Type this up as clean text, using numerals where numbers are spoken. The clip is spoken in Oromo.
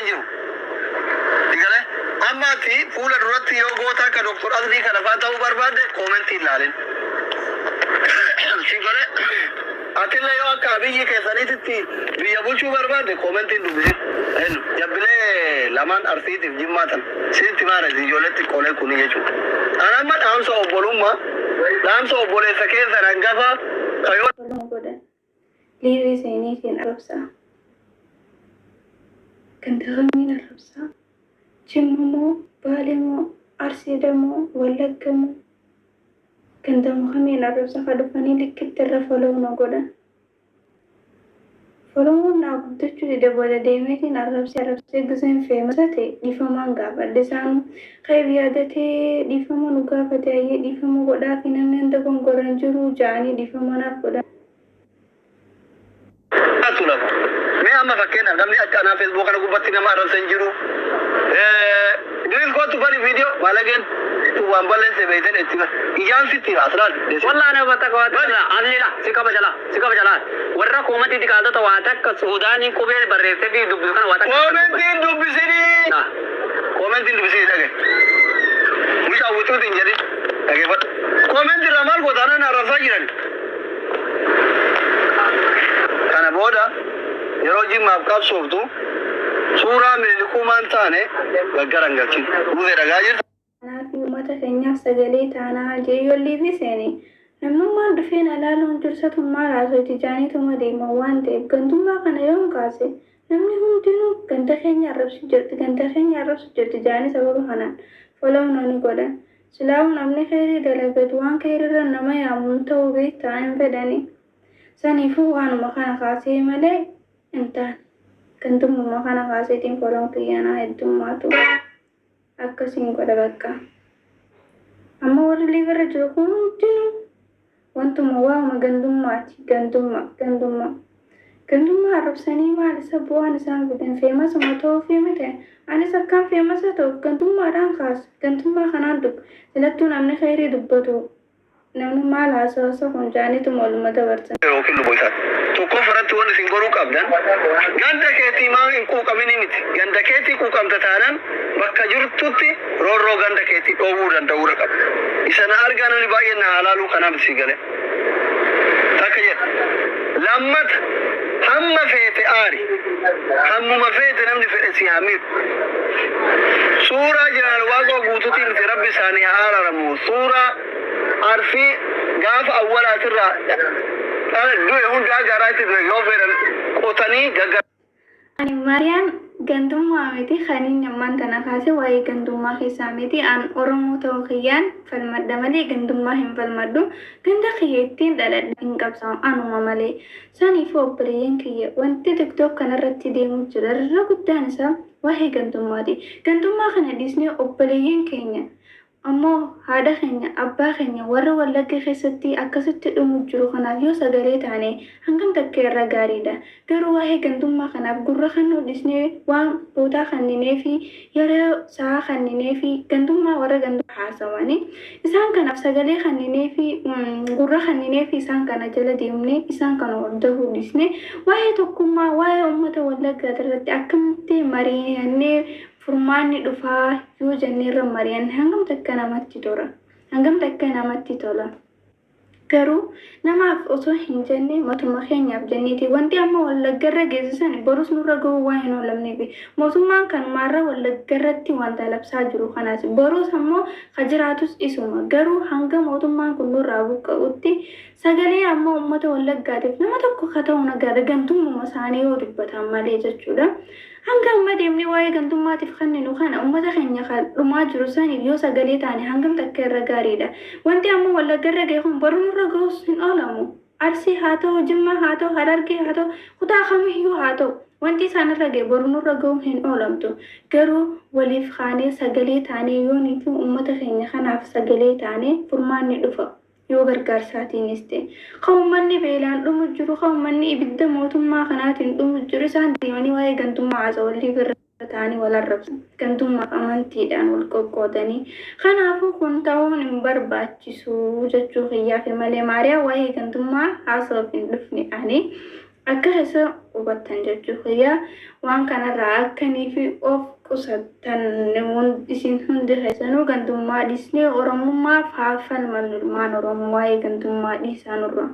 ينجو تقول أما تي فول الرد يوغوتا كدكتور أدري كنفاته برباد كومنتي لالين تقول أتلا يو كابي كسانيتي بيابوشو برباد كومنتي دوبي هلو يبلي لمان أرسيت جماعة سيد تمارة زيجولت كله كوني يجو أنا ما أمس أقولهم أمس أقول سكين سرنجافا كيو ليه زيني في الربسة كنت غمين الربسة جممو بالمو أرسيدمو ولقمو كنت مخمين الربسة خدفاني لكتر فلونا قدا فلونا قدتشو دبودا ديميتين الربسة قزين في مساتي ديفامان قابا دسانو خيب يادتي ديفامان قابا أي ديفامان قدا في نمين دقون قرنجرو جاني ديفامان قدا मैं आमा फकेना गमनी अना फेसबुक अना गुबत्ती नमा रसेंजिरू दिल को तू बड़ी वीडियो वालेगन तू वांबले से बेदन एतिमा इजान सिटी असराल والله انا بتقوى عليلا سيكا بجلا ورا كومتي ديكالو تو واتك سوداني كوبيل بريته في دبلكن واتك كومنتين دبسيري كومنتين دبسيري دغه مش اوتو دينجري دغه بت كومنت رمال کو دانا نارفا جيرن kana boda yeroo jimmaaf qabsooftu suuraa milikuumaan taane gaggarangalchi buuse dhagaa jirta. Kanaaf uummata keenyaaf sagalee taanaa jeeyyolii fi seenii namnummaan dhufeen alaaluun dursatummaa raasoti jaanituma deema waan ta'eef gantummaa kana yoon kaase namni hundinuu ganda keenya arrabsu jirti jaanii sababa kanaan folawna ni godhan silaawu namni khayrii dalagatu waan khayriirra nama yaamuun ta'uu beektaa hin fedhani. Saniifuu waanuma kana kaasee malee hin taane gantummaa kana kaaseetiin foloon kiyyaanaa heddummaatu akkasiin godha bakka amma warri liivarra jiru kun hundinuu wantuma waa'uma gandummaa arrabsanii maal isa bu'aan isaan fidan feemasuma ta'uu fi mite anis akkaan feemasa ta'uuf gandummaadhaan kaasa gandummaa kanaan silattuu namni khayrii dubbatu namni maal haasawasa kun jaanitu molumata barsan yookiin luboysaa tokko faratti wanni isin goruu qabdan ganda keetii maa hin quuqamini miti ganda keetii quuqamta taanaan bakka jirtutti roorroo ganda keetii dhoowwuu danda'uudha qaba isa na argaa namni baay'een na halaaluu kanaaf si gale takka jedha lammata hamma feete aari hammuma feete namni fedhe si hamiidhu suuraa jiraan waaqoo guututii miti rabbi isaanii haa araaramu suuraa عارفي قاف أول أترى أنا دوي هون جاء رايت دوي يوفر قطني جا أنا مريم gandummaa miti khaniin nyammaan tana kaase waa'ee gandummaa keessaa miti aan oromoo ta'uu kiyyaan falmadda malee gandummaa hin falmaddu ganda kiyya ittiin dhaladha hin qabsaa'u anuma malee saniif obboleeyyan kiyya wanti tiktok kanarratti deemu jira irra guddaan isaa waa'ee gandummaati gandummaa kana dhiisnee obboleeyyan keenya ammoo haadha keenya abbaa keenya warra wallagga keessatti akkasitti dhumu jiru kanaaf yoo sagalee taane hangam takka irra gaariidha garuu waa'ee gandummaa kanaaf gurra kan hodhisnee waan boodaa kanninee fi yeroo sa'a kanninee fi gandummaa warra gandummaa haasawanii isaan kanaaf sagalee kanninee fi gurra kanninee fi isaan kana jala deemnee isaan kana hordofuu dhisnee waa'ee tokkummaa waa'ee uummata wallaggaa irratti akkamitti mari'annee furmaanni dhufaa yoo jenneerra mari'an hangam takka namatti tola garuu namaaf osoo hin jenne matuma keenyaaf jenneeti wanti amma wallaggarra geessisan borus nurra ga'uu waan hin oolamneef mootummaan kanumaarra wallaggarratti wanta labsaa jiru kanaas borus ammoo kajiraatus isuma garuu hanga mootummaan kun nurraa buqqa'utti sagalee ammoo uummata wallaggaatiif nama tokko kata'u nagaadha gantummaa isaanii yoo dubbatan malee jechuudha. hanga amma deemnee waa'ee gantummaatiif kanninu kana uummata keenya kan dhumaa jiru saniif yoo sagalee taane hangam takka irra gaariidha wanti amma wallaggarra ga'e kun boruu nurra ga'us hin oolamu arsii haa ta'u jimmaa haa ta'u harargee haa ta'u kutaa kamiyyuu haa ta'u wanti isaanirra ga'e boruu nurra ga'uu hin oolamtu garuu waliif kaanee sagalee taanee yoo niifi uummata keenya kanaaf sagalee taanee furmaanni dhufa yoo gargaarsaatiinis ta'e qawmanni beelaan dhumu jiru qawmanni ibidda mootummaa kanaatiin dhumu jiru isaan deemanii waa'ee gantummaa haasawallii birra ta'anii wal arrabsu gantummaa amantiidhaan wal qoqqoodanii kanaafuu kun ta'uun hin barbaachisu jechuu kiyyaaf malee maariyaa waa'ee gantummaa haasawaf hin dhufne ani akka isa hubattan jechuudha. Yaa waan kanarraa akkanii fi of qusattan isin hundi keessanuu gantummaa dhiisnee Oromummaa faafan malmaan Oromoo waa'ee gantummaa dhiisanurra.